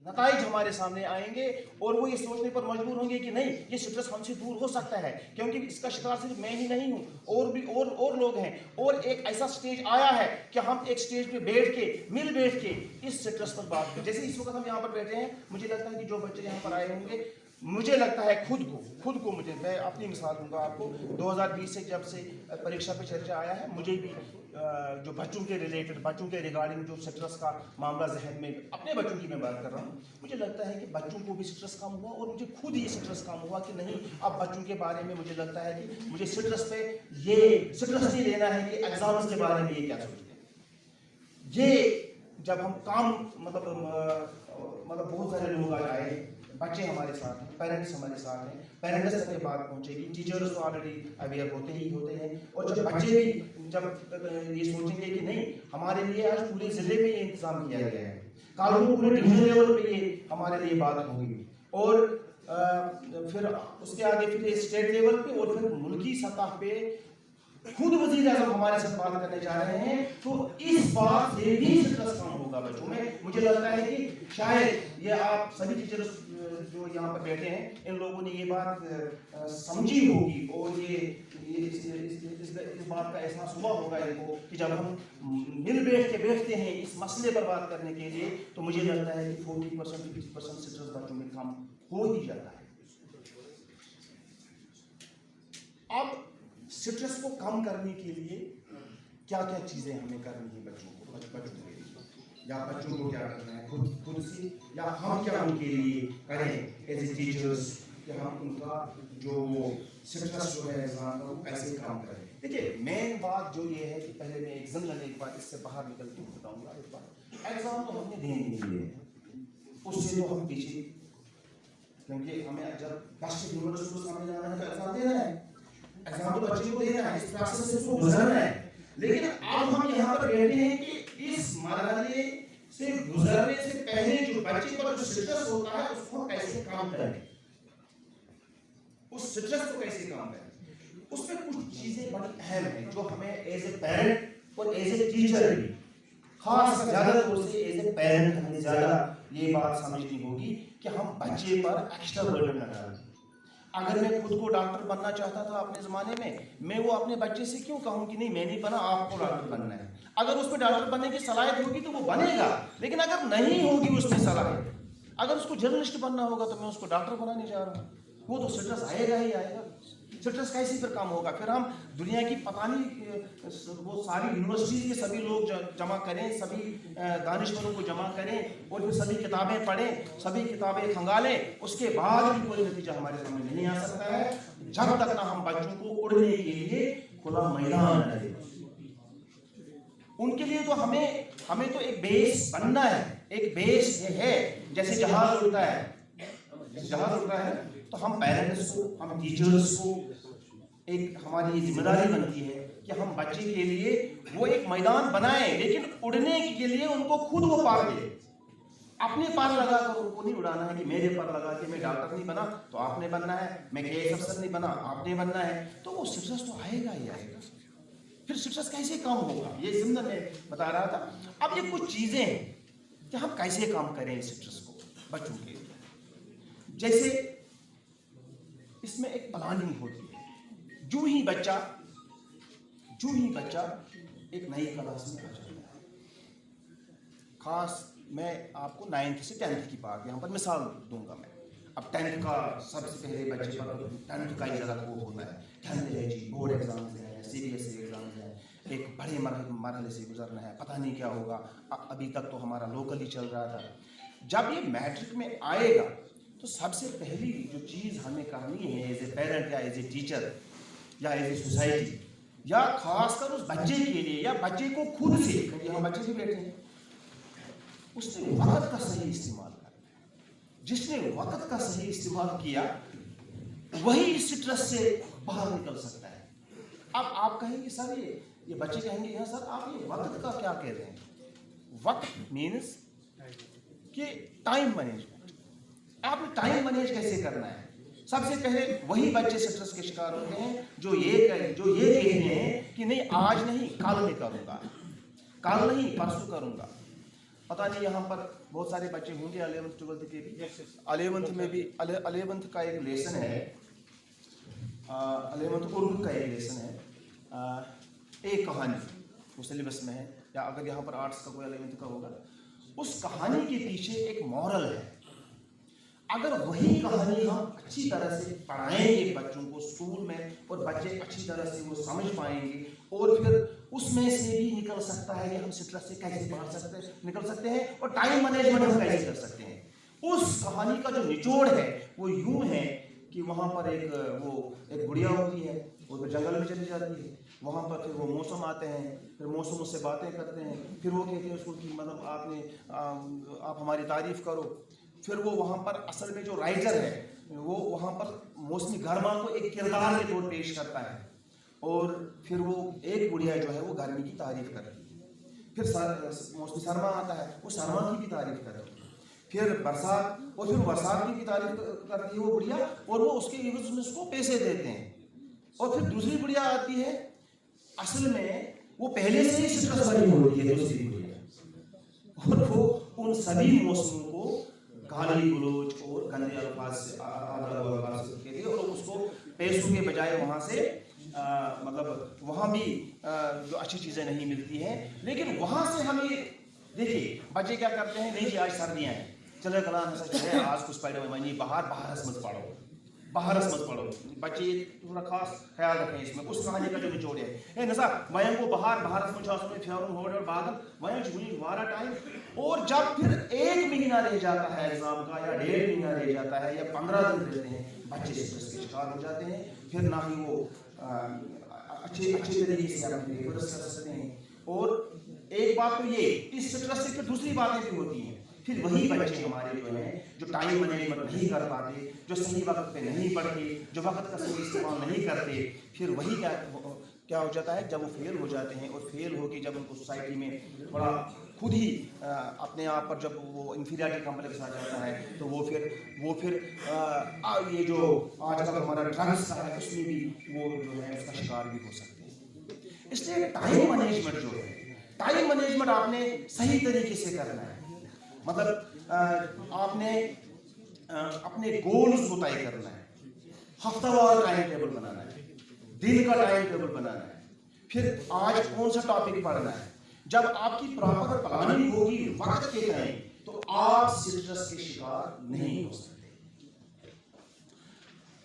नताइज हमारे सामने आएंगे और वो ये सोचने पर मजबूर होंगे कि नहीं, ये स्ट्रेस हमसे दूर हो सकता है, क्योंकि इसका शिकार सिर्फ मैं ही नहीं हूँ, और भी और लोग हैं। और एक ऐसा स्टेज आया है कि हम एक स्टेज पे बैठ के इस स्ट्रेस पर बात करें। जैसे इस वक्त हम यहाँ पर बैठे हैं, मुझे लगता है कि जो बच्चे यहाँ पर आए होंगे, मुझे लगता है खुद को मैं अपनी मिसाल दूंगा आपको। 2020 से जब से परीक्षा पे चर्चा आया है, मुझे भी जो बच्चों के रिगार्डिंग जो स्ट्रेस का मामला जहन में, अपने बच्चों की मैं बात कर रहा हूँ, मुझे लगता है कि बच्चों को भी स्ट्रेस कम हुआ और मुझे खुद ये स्ट्रेस कम हुआ कि नहीं, अब बच्चों के बारे में मुझे लगता है कि मुझे स्ट्रेस नहीं लेना है कि एग्जाम्स के बारे में ये क्या सोचते हैं। ये जब हम काम मतलब बहुत सारे लोग आज आए, बच्चे हमारे साथ हैं, पेरेंट्स हमारे साथ हैं, पेरेंट्स तक ये बात पहुंचेगी, टीचर्स तो ऑलरेडी अवेयर होते हैं, और जब बच्चे भी जब ये सोचेंगे कि नहीं, हमारे लिए आज पूरे जिले में ये इंतजाम किया गया है, कल को पूरे डिवीजन लेवल पे ये हमारे लिए बात होगी, और फिर उसके आगे फिर स्टेट लेवल पे और फिर मुल्की सतह पे खुद वज़ीर आज़म हमारे साथ बात करने जा रहे हैं। तो इस बात से भी स्ट्रेस कम होगा बच्चों में। मुझे लगता है कि शायद ये आप सभी टीचर्स जो यहाँ पर बैठे हैं, इन लोगों ने ये बात समझी होगी और इस बात का एहसास हुआ होगा इनको कि जब हम बैठते हैं इस मसले पर बात करने के लिए, तो मुझे लगता है कि 40% 50% स्ट्रेस बच्चों में कम हो ही जाता है। अब स्ट्रेस को कम करने के लिए क्या क्या चीज़ें हमें करनी है बच्चों के लिए, या बच्चों को क्या करना है खुद से, या हम क्या उनके लिए करें एज ए टीचर्स, कि हम उनका जो वो स्ट्रेस जो है एग्जाम का कैसे काम करें। देखिए, मेन बात जो ये है कि पहले मैं एक जनरल एक बार इससे बाहर निकल के बताऊँगा। एक बार एग्जाम तो हमने देने के लिए, उससे तो हम पीछे, क्योंकि हमें जब राष्ट्रीय यूनिवर्सिटी को सामने जाना है तो एग्जाम देना है, एग्जाम तो बच्चे को देना है, इस प्रोसेस से उसको गुजरना है। लेकिन अब हम यहाँ पर बैठे हैं कि इस मरहले से गुजरने से पहले जो बच्चे पर जो स्ट्रेस होता है उसको कैसे कम करें, उस स्ट्रेस को कैसे कम करें। उसमें कुछ चीजें बड़ी अहम हैं जो हमें एज ए पेरेंट और एज ए टीचर भी, खास ज्यादा तौर से एज ए पेरेंट हमें ज्यादा ये बात समझनी होगी कि हम बच्चे पर एक्स्ट्रा बर्डन न डालें। अगर मैं खुद को डॉक्टर बनना चाहता था अपने ज़माने में, मैं वो अपने बच्चे से क्यों कहूँ कि नहीं मैं नहीं बना, आपको डॉक्टर बनना है। अगर उसमें डॉक्टर बनने की सलाहियत होगी तो वो बनेगा, लेकिन अगर नहीं होगी उसमें सलाहियत, अगर उसको जर्नलिस्ट बनना होगा तो मैं उसको डॉक्टर बनाने जा रहा हूँ, वो तो स्ट्रेस आएगा ही आएगा। स्ट्रेस कैसे फिर काम होगा? फिर हम दुनिया की पता नहीं वो सारी यूनिवर्सिटी के सभी लोग जमा करें, सभी दानिशवरों को जमा करें और फिर सभी किताबें पढ़ें, सभी किताबें खंगालें, उसके बाद भी कोई नतीजा हमारे सामने नहीं आ सकता है जब तक ना हम बच्चों को उड़ने के लिए खुला मैदान दें। उनके लिए तो हमें तो एक बेस बनना है। एक बेस ये है, जैसे जहाज उड़ता है तो हम पेरेंट्स को, हम टीचर्स को एक हमारी जिम्मेदारी बनती है कि हम बच्चे के लिए वो एक मैदान बनाएं, लेकिन उड़ने के लिए उनको खुद वो पार दे। अपने पार लगा कर उनको नहीं उड़ाना है कि मेरे पर लगा के मैं डॉक्टर नहीं बना तो आपने बनना है, मैं केएस अफसर नहीं बना आपने बनना है, तो वो स्ट्रेस तो आएगा ही आएगा। फिर स्ट्रेस कैसे कम होगा, ये जिम्मेदार मैं बता रहा था। अब ये कुछ चीजें हैं कि हम कैसे काम करें स्ट्रेस को बच्चों के लिए। जैसे इसमें एक प्लानिंग होती है। जो ही बच्चा एक नई क्लास में आ जाता है, खास मैं आपको 9th से 10th की बात यहाँ पर मिसाल दूंगा मैं। अब 10th का सबसे पहले बच्चे पर 10th का ही ज़्यादा वो होता है, 10th है जी, बोर्ड एग्जाम्स हैं, CBSE एग्जाम्स हैं, एक बड़े मरहले से गुजरना है, पता नहीं क्या होगा। अभी तक तो हमारा लोकल ही चल रहा था। जब ये मैट्रिक में आएगा तो सबसे पहली जो चीज़ हमें करनी है एज ए पेरेंट या एज ए टीचर या एज ए सोसाइटी, या खासकर उस बच्चे के लिए या बच्चे को खुद से, क्योंकि हम बच्चे से बैठे हैं, उसने वक्त का सही इस्तेमाल करना है। जिसने वक्त का सही इस्तेमाल किया वही स्ट्रेस से बाहर निकल सकता है। अब आप कहेंगे सर ये बच्चे कहेंगे यहाँ सर आप ये वक्त का क्या कह रहे हैं? वक्त मीन्स कि टाइम मैनेजमेंट। आपने टाइम मैनेज कैसे करना है? सबसे पहले वही बच्चे स्ट्रेस के शिकार होते हैं जो ये कहते हैं कि नहीं आज नहीं कल मैं करूँगा, कल नहीं परसों करूँगा। पता नहीं यहाँ पर बहुत सारे बच्चे होंगे 11th 12th के भी। 11th में भी 11th का एक लेसन है, 11th उर्दू का एक लेसन है, एक कहानी वो सिलेबस में है, या अगर यहाँ पर आर्ट्स का कोई 11th का होगा, उस कहानी के पीछे एक मॉरल है। अगर वही कहानी हम अच्छी तरह से पढ़ाएंगे बच्चों को स्कूल में, और बच्चे अच्छी तरह से वो समझ पाएंगे, और फिर उसमें से भी निकल सकता है कि हम स्ट्रेस से कैसे निकल सकते हैं, और टाइम मैनेजमेंट हम कैसे कर सकते हैं। उस कहानी का जो निचोड़ है वो यूं है कि वहाँ पर एक गुड़िया होती है, वो जंगल में चली जाती है, वहाँ पर फिर वो मौसम आते हैं, फिर मौसम उससे बातें करते हैं, फिर वो कहते हैं उसको कि मतलब आप हमारी तारीफ करो। फिर वो वहाँ पर असल में जो राइटर है वो वहाँ पर मौसमी गर्मा को एक किरदार के तौर पेश करता है, और फिर वो एक बुढ़िया जो है वो गर्मी की तारीफ करती है। फिर मौसमी सरमा आता है, वो सरमा की भी तारीफ करती है। फिर बरसात, और फिर बरसात की भी तारीफ करती है वो बुढ़िया, और वो उसके एवज में उसको पैसे देते हैं। और फिर दूसरी बुढ़िया आती है, असल में वो पहले से ही स्ट्रेस भरी होती है दूसरी बुढ़िया, और वो उन सभी मौसमों को गाली गलोच और गंदे अल्फाज से कहती है, और उसको पैसों के बजाय वहाँ से मतलब वहाँ भी जो अच्छी चीज़ें नहीं मिलती हैं, लेकिन वहाँ से हमें देखिए बच्चे क्या करते हैं, नहीं जी आज सर्दियाँ हैं, चलो कलाम ऐसा जो है आज कुछ पढ़ो, मनी बाहर मत पढ़ो, बाहर मत पढ़ो। बच्चे थोड़ा खास ख्याल रखें इसमें, उस कहानी का जो निचोड़ है नसा वयं को बाहर में फेरुन होड़ और बादल वयं जुनी वारा टाइम। और जब फिर 1 महीना रह जाता है एग्जाम का, या 1.5 महीना रह जाता है, या 15 दिन रहते हैं, बच्चे स्ट्रेस के शिकार हो जाते हैं। फिर ना ही वो अच्छे तरीके से अपने पेपर कर सकते हैं। और एक बात तो ये, इस स्ट्रेस से फिर दूसरी बातें भी होती हैं। फिर वही बच्चे हमारे जो हैं जो टाइम मैनेजमेंट नहीं कर पाते, जो सही वक्त पे नहीं पढ़ते, जो वक्त का सही इस्तेमाल नहीं करते, फिर वही क्या हो जाता है, जब वो फेल हो जाते हैं, और फेल होकर जब उनको सोसाइटी में थोड़ा खुद ही अपने आप पर जब वो इंफीरियरिटी कॉम्प्लेक्स आ जाता है, तो वो फिर ये जो आजकल हमारा ड्रग्स का है उसमें भी वो जो है उसका शिकार भी हो सकते हैं। इसलिए टाइम मैनेजमेंट जो है, टाइम मैनेजमेंट आपने सही तरीके से करना है। मतलब आपने अपने गोल्स को तय करना है, हफ्तावार टाइम टेबल बनाना है, दिन का टाइम टेबल बनाना है, फिर आज कौन सा टॉपिक पढ़ना है। जब आपकी प्रॉपर प्लानिंग होगी वक्त के टाइम, तो आप स्ट्रेस के शिकार नहीं हो सकते।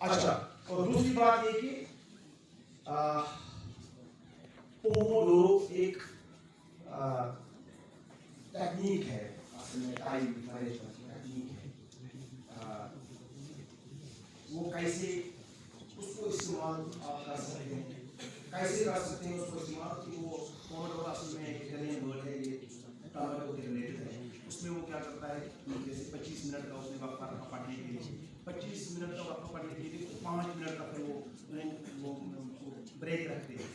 अच्छा, और दूसरी बात ये कि पोमोडोरो एक टेक्निक है, टाइम मैनेजमेंट टेक्निक है। वो कैसे उसको इस्तेमाल आप कर सकते हैं, कैसे कर सकते हैं उसको इस्तेमाल, कि वो पोमोडोरो असल में एक इटालियन वर्ड है, ये टमाटो के रिलेटेड है। उसमें वो क्या करता है, जैसे 25 मिनट का उसने वक्त रखा पढ़ने के लिए, 25 मिनट का वक्त पढ़ने के लिए, 5 मिनट का फिर वो ब्रेक रखते हैं।